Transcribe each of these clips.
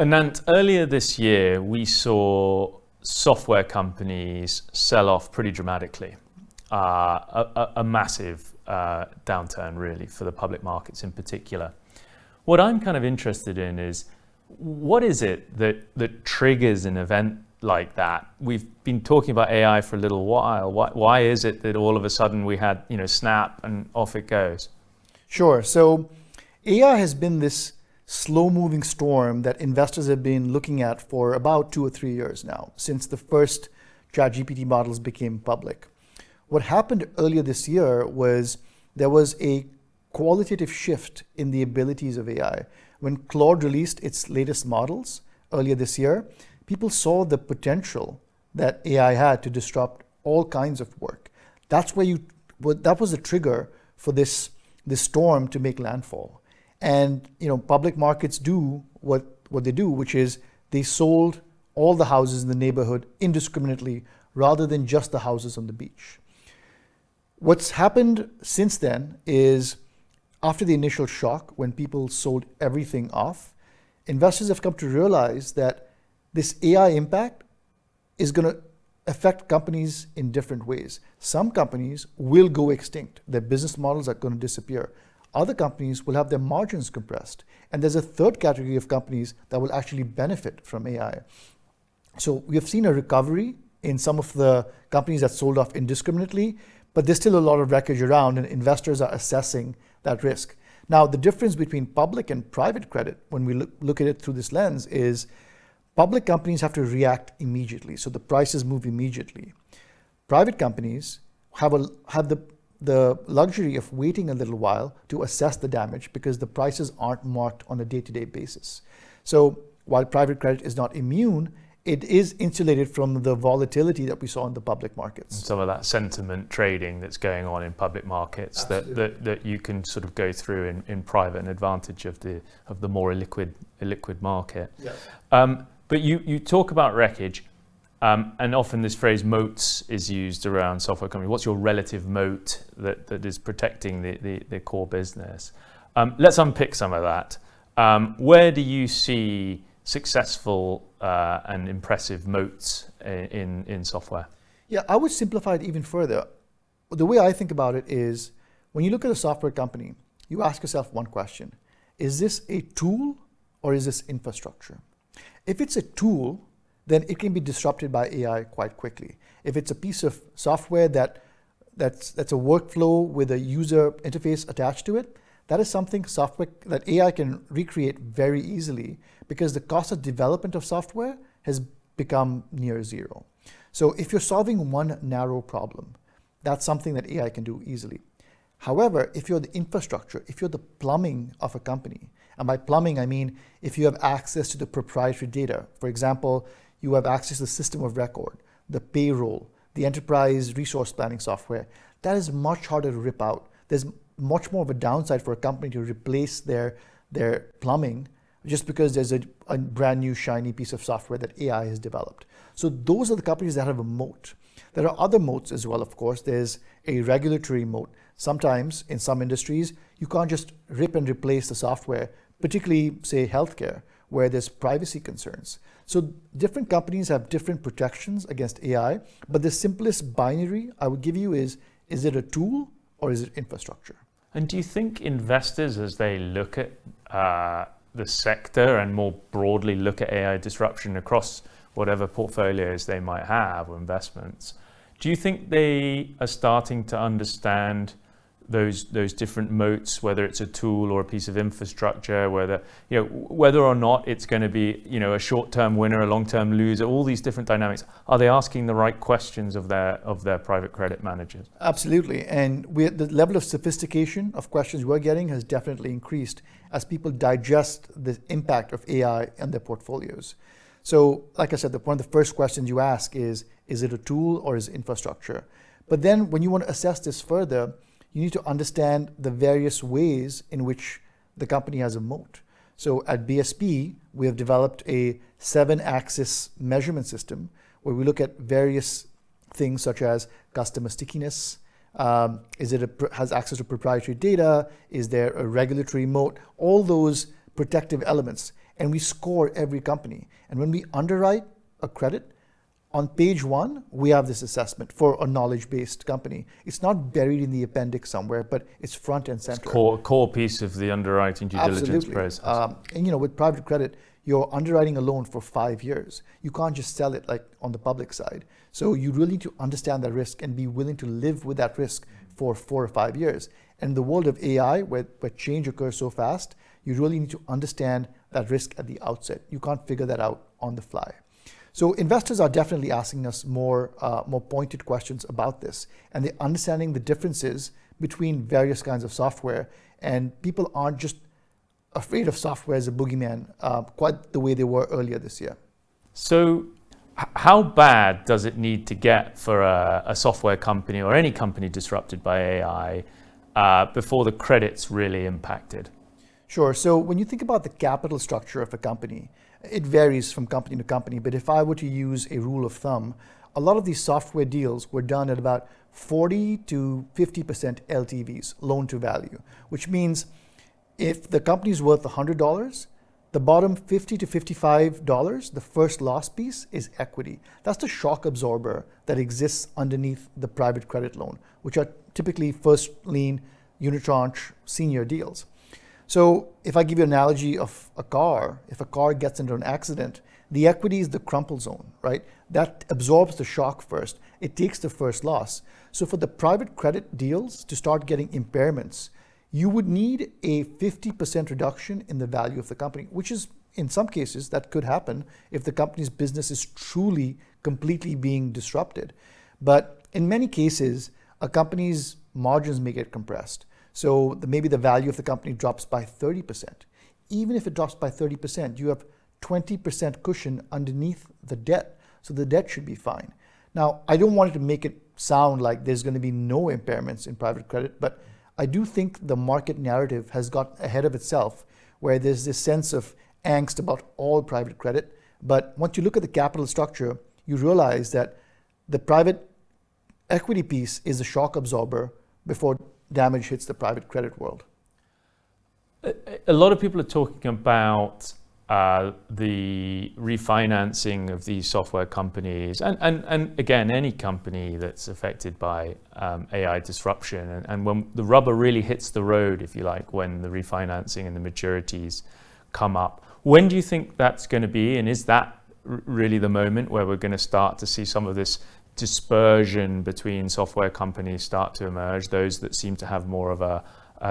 Anant, earlier this year, we saw software companies sell off pretty dramatically. A massive downturn, really, for the public markets in particular. What I'm kind of interested in is, what is it that triggers an event like that? We've been talking about AI for a little while. Why is it that all of a sudden we had, snap and off it goes? Sure. So AI has been this slow-moving storm that investors have been looking at for about 2 or 3 years now, since the first ChatGPT models became public. What happened earlier this year was there was a qualitative shift in the abilities of AI. When Claude released its latest models earlier this year, people saw the potential that AI had to disrupt all kinds of work. That was the trigger for this storm to make landfall. And public markets do what they do, which is they sold all the houses in the neighborhood indiscriminately rather than just the houses on the beach. What's happened since then is, after the initial shock, when people sold everything off, investors have come to realize that this AI impact is going to affect companies in different ways. Some companies will go extinct. Their business models are going to disappear. Other companies will have their margins compressed. And there's a third category of companies that will actually benefit from AI. So we have seen a recovery in some of the companies that sold off indiscriminately, but there's still a lot of wreckage around, and investors are assessing that risk. Now, the difference between public and private credit, when we look at it through this lens, is public companies have to react immediately. So the prices move immediately. Private companies have the luxury of waiting a little while to assess the damage because the prices aren't marked on a day-to-day basis. So while private credit is not immune, it is insulated from the volatility that we saw in the public markets. And some of that sentiment trading that's going on in public markets that you can sort of go through in private, and advantage of the more illiquid market. Yes. But you talk about wreckage. And often this phrase moats is used around software companies. What's your relative moat that is protecting the core business? Let's unpick some of that. Where do you see successful and impressive moats in software? Yeah, I would simplify it even further. The way I think about it is, when you look at a software company, you ask yourself one question: is this a tool or is this infrastructure? If it's a tool, then it can be disrupted by AI quite quickly. If it's a piece of software that's a workflow with a user interface attached to it, that is something that AI can recreate very easily, because the cost of development of software has become near zero. So if you're solving one narrow problem, that's something that AI can do easily. However, if you're the infrastructure, if you're the plumbing of a company, and by plumbing I mean if you have access to the proprietary data, for example, you have access to the system of record, the payroll, the enterprise resource planning software, that is much harder to rip out. There's much more of a downside for a company to replace their plumbing just because there's a brand new shiny piece of software that AI has developed. So those are the companies that have a moat. There are other moats as well, of course. There's a regulatory moat. Sometimes in some industries, you can't just rip and replace the software, particularly say healthcare, where there's privacy concerns. So different companies have different protections against AI, but the simplest binary I would give you is it a tool or is it infrastructure? And do you think investors, as they look at the sector and more broadly look at AI disruption across whatever portfolios they might have or investments, do you think they are starting to understand those different moats, whether it's a tool or a piece of infrastructure, whether or not it's going to be a short-term winner, a long-term loser, all these different dynamics? Are they asking the right questions of their private credit managers? Absolutely, and the level of sophistication of questions we're getting has definitely increased as people digest the impact of AI on their portfolios. So, like I said, one of the first questions you ask is it a tool or is it infrastructure? But then when you want to assess this further, you need to understand the various ways in which the company has a moat. So at BSP, we have developed a 7-axis measurement system where we look at various things such as customer stickiness, has access to proprietary data, is there a regulatory moat, all those protective elements. and we score every company. And when we underwrite a credit, on page 1, we have this assessment for a knowledge-based company. It's not buried in the appendix somewhere, but it's front and center. It's core piece of the underwriting due diligence process. And with private credit, you're underwriting a loan for 5 years. You can't just sell it like on the public side. So you really need to understand that risk and be willing to live with that risk for 4 or 5 years. And in the world of AI, where change occurs so fast, you really need to understand that risk at the outset. You can't figure that out on the fly. So investors are definitely asking us more pointed questions about this, and they're understanding the differences between various kinds of software. And people aren't just afraid of software as a boogeyman, quite the way they were earlier this year. So how bad does it need to get for a software company or any company disrupted by AI before the credit's really impacted? Sure. So when you think about the capital structure of a company, it varies from company to company. But if I were to use a rule of thumb, a lot of these software deals were done at about 40 to 50% LTVs, loan to value, which means if the company's worth $100, the bottom $50 to $55, the first loss piece, is equity. That's the shock absorber that exists underneath the private credit loan, which are typically first lien, unitranche, senior deals. So if I give you an analogy of a car, if a car gets into an accident, the equity is the crumple zone, right? That absorbs the shock first. It takes the first loss. So for the private credit deals to start getting impairments, you would need a 50% reduction in the value of the company, which is, in some cases, that could happen if the company's business is truly, completely being disrupted. But in many cases, a company's margins may get compressed. So maybe the value of the company drops by 30%. Even if it drops by 30%, you have 20% cushion underneath the debt. So the debt should be fine. Now, I don't want it to make it sound like there's going to be no impairments in private credit, but I do think the market narrative has got ahead of itself, where there's this sense of angst about all private credit. But once you look at the capital structure, you realize that the private equity piece is a shock absorber before damage hits the private credit world. A lot of people are talking about the refinancing of these software companies and again, any company that's affected by AI disruption. And when the rubber really hits the road, if you like, when the refinancing and the maturities come up, when do you think that's going to be? And is that really the moment where we're going to start to see some of this dispersion between software companies start to emerge, those that seem to have more of a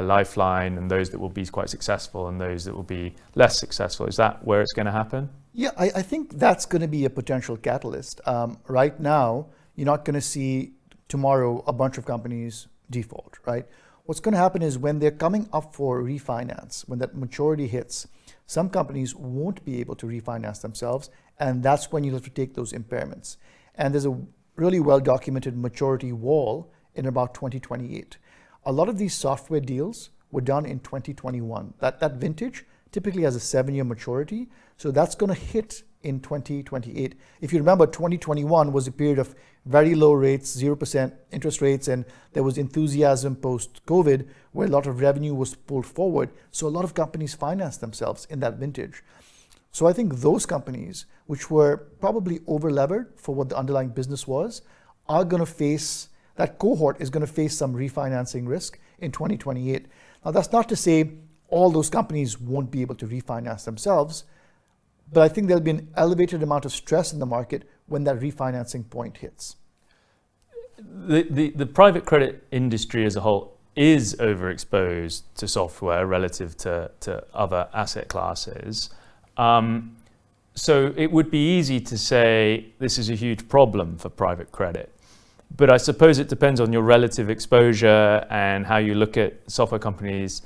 lifeline and those that will be quite successful and those that will be less successful? Is that where it's going to happen? Yeah, I think that's going to be a potential catalyst. Right now, you're not going to see tomorrow a bunch of companies default, right? What's going to happen is when they're coming up for refinance, when that maturity hits, some companies won't be able to refinance themselves, and that's when you'll have to take those impairments. And there's a really well-documented maturity wall in about 2028. A lot of these software deals were done in 2021. That vintage typically has a 7-year maturity, so that's going to hit in 2028. If you remember, 2021 was a period of very low rates, 0% interest rates, and there was enthusiasm post-COVID where a lot of revenue was pulled forward. So a lot of companies financed themselves in that vintage. So I think those companies, which were probably over-levered for what the underlying business was, are going to face, that cohort is going to face some refinancing risk in 2028. Now, that's not to say all those companies won't be able to refinance themselves, but I think there'll be an elevated amount of stress in the market when that refinancing point hits. The private credit industry as a whole is overexposed to software relative to other asset classes. So it would be easy to say this is a huge problem for private credit. But I suppose it depends on your relative exposure and how you look at software companies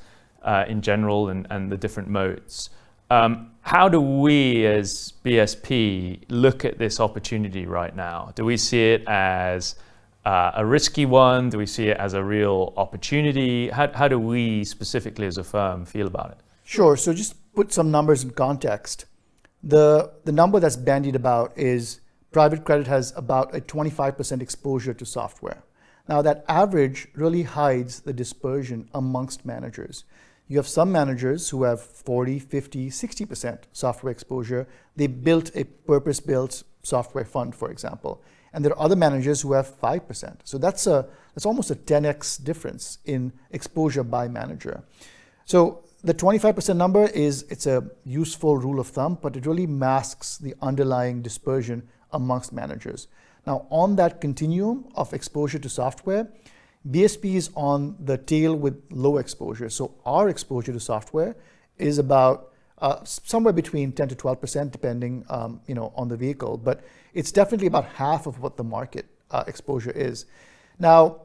in general and the different modes. How do we as BSP look at this opportunity right now? Do we see it as a risky one? Do we see it as a real opportunity? How do we specifically as a firm feel about it? Sure. So just put some numbers in context. The number that's bandied about is private credit has about a 25% exposure to software. Now that average really hides the dispersion amongst managers. You have some managers who have 40, 50, 60% software exposure. They built a purpose-built software fund, for example. And there are other managers who have 5%. So that's almost a 10x difference in exposure by manager. So the 25% number it's a useful rule of thumb, but it really masks the underlying dispersion amongst managers. Now, on that continuum of exposure to software, BSP is on the tail with low exposure. So our exposure to software is about somewhere between 10 to 12%, depending on the vehicle. But it's definitely about half of what the market exposure is. Now,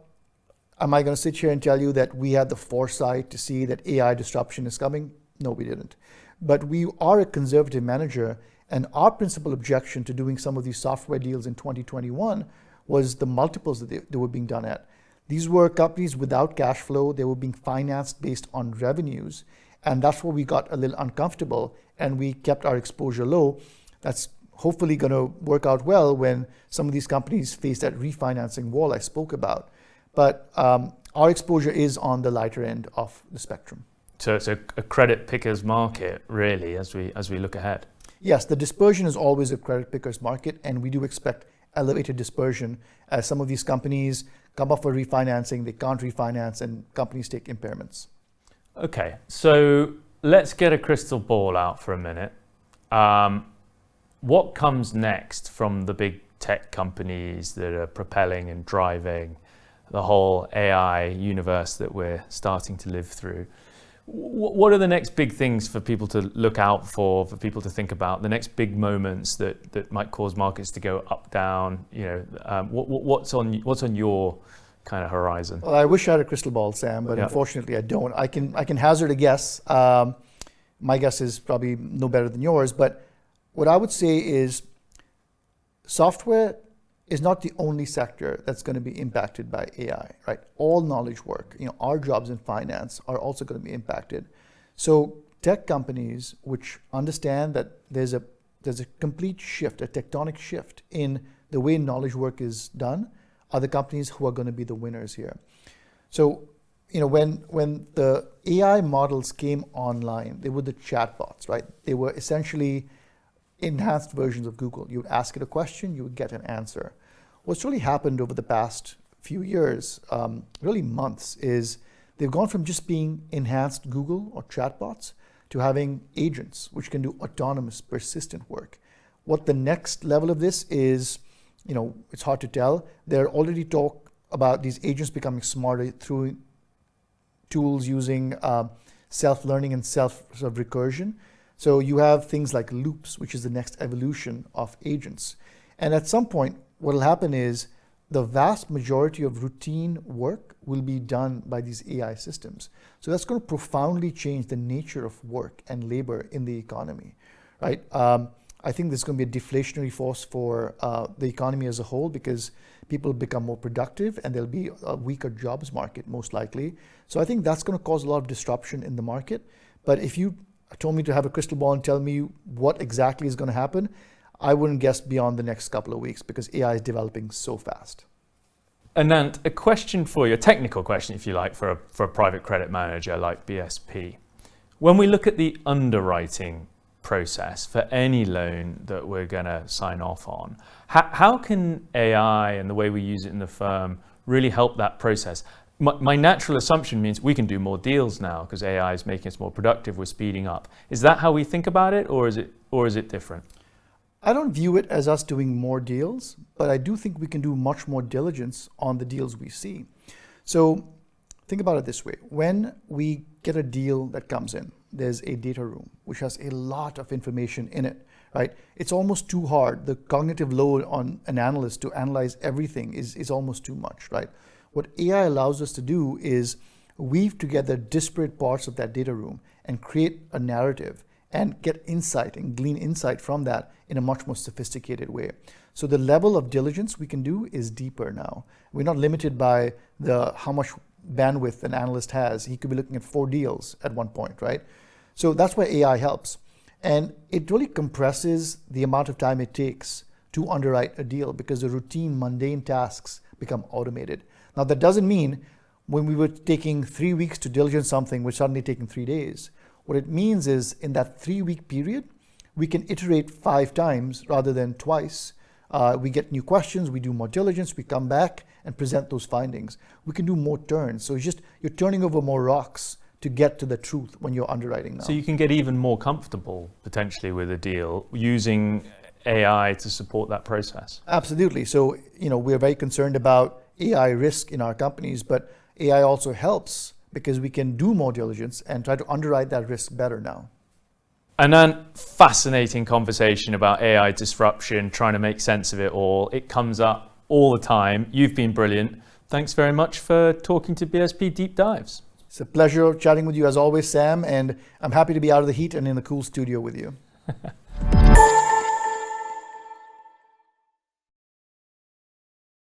am I going to sit here and tell you that we had the foresight to see that AI disruption is coming? No, we didn't. But we are a conservative manager, and our principal objection to doing some of these software deals in 2021 was the multiples that they were being done at. These were companies without cash flow. They were being financed based on revenues. And that's where we got a little uncomfortable, and we kept our exposure low. That's hopefully going to work out well when some of these companies face that refinancing wall I spoke about. But our exposure is on the lighter end of the spectrum. So it's a credit picker's market, really, as we look ahead. Yes, the dispersion is always a credit picker's market, and we do expect elevated dispersion as some of these companies come up for refinancing, they can't refinance, and companies take impairments. Okay, so let's get a crystal ball out for a minute. What comes next from the big tech companies that are propelling and driving the whole AI universe that we're starting to live through? What are the next big things for people to look out for people to think about, the next big moments that might cause markets to go up, down? What's on your kind of horizon? Well, I wish I had a crystal ball, Sam, but unfortunately I don't. I can hazard a guess. My guess is probably no better than yours, but what I would say is software is not the only sector that's going to be impacted by AI, right? All knowledge work, our jobs in finance are also going to be impacted. So tech companies which understand that there's a complete shift, a tectonic shift in the way knowledge work is done, are the companies who are going to be the winners here. So, when the AI models came online, they were the chatbots, right? They were essentially enhanced versions of Google. You would ask it a question, you would get an answer. What's really happened over the past few years, really months, is they've gone from just being enhanced Google or chatbots to having agents which can do autonomous, persistent work. What the next level of this is, it's hard to tell. There already talk about these agents becoming smarter through tools using self-learning and self-recursion. So you have things like loops, which is the next evolution of agents. And at some point, what will happen is the vast majority of routine work will be done by these AI systems. So that's going to profoundly change the nature of work and labor in the economy, right? I think there's going to be a deflationary force for the economy as a whole because people become more productive and there'll be a weaker jobs market most likely. So I think that's going to cause a lot of disruption in the market. But if you told me to have a crystal ball and tell me what exactly is going to happen, I wouldn't guess beyond the next couple of weeks because AI is developing so fast. Anant, a question for you, a technical question if you like, for a private credit manager like BSP. When we look at the underwriting process for any loan that we're going to sign off on, how can AI and the way we use it in the firm really help that process? My natural assumption means we can do more deals now because AI is making us more productive, we're speeding up. Is that how we think about it, or is it different? I don't view it as us doing more deals, but I do think we can do much more diligence on the deals we see. So think about it this way. When we get a deal that comes in, there's a data room which has a lot of information in it, right? It's almost too hard. The cognitive load on an analyst to analyze everything is almost too much, right? What AI allows us to do is weave together disparate parts of that data room and create a narrative and get insight and glean insight from that in a much more sophisticated way. So the level of diligence we can do is deeper now. We're not limited by how much bandwidth an analyst has. He could be looking at 4 deals at one point, right? So that's why AI helps. And it really compresses the amount of time it takes to underwrite a deal because the routine, mundane tasks become automated. Now, that doesn't mean when we were taking 3 weeks to diligence something, we're suddenly taking 3 days. What it means is in that 3-week period, we can iterate 5 times rather than twice. We get new questions, we do more diligence, we come back and present those findings. We can do more turns. So you're turning over more rocks to get to the truth when you're underwriting now. So you can get even more comfortable potentially with a deal using AI to support that process. Absolutely. So, we're very concerned about AI risk in our companies, but AI also helps because we can do more diligence and try to underwrite that risk better now. Anant, fascinating conversation about AI disruption, trying to make sense of it all. It comes up all the time. You've been brilliant. Thanks very much for talking to BSP Deep Dives. It's a pleasure chatting with you as always, Sam, and I'm happy to be out of the heat and in the cool studio with you.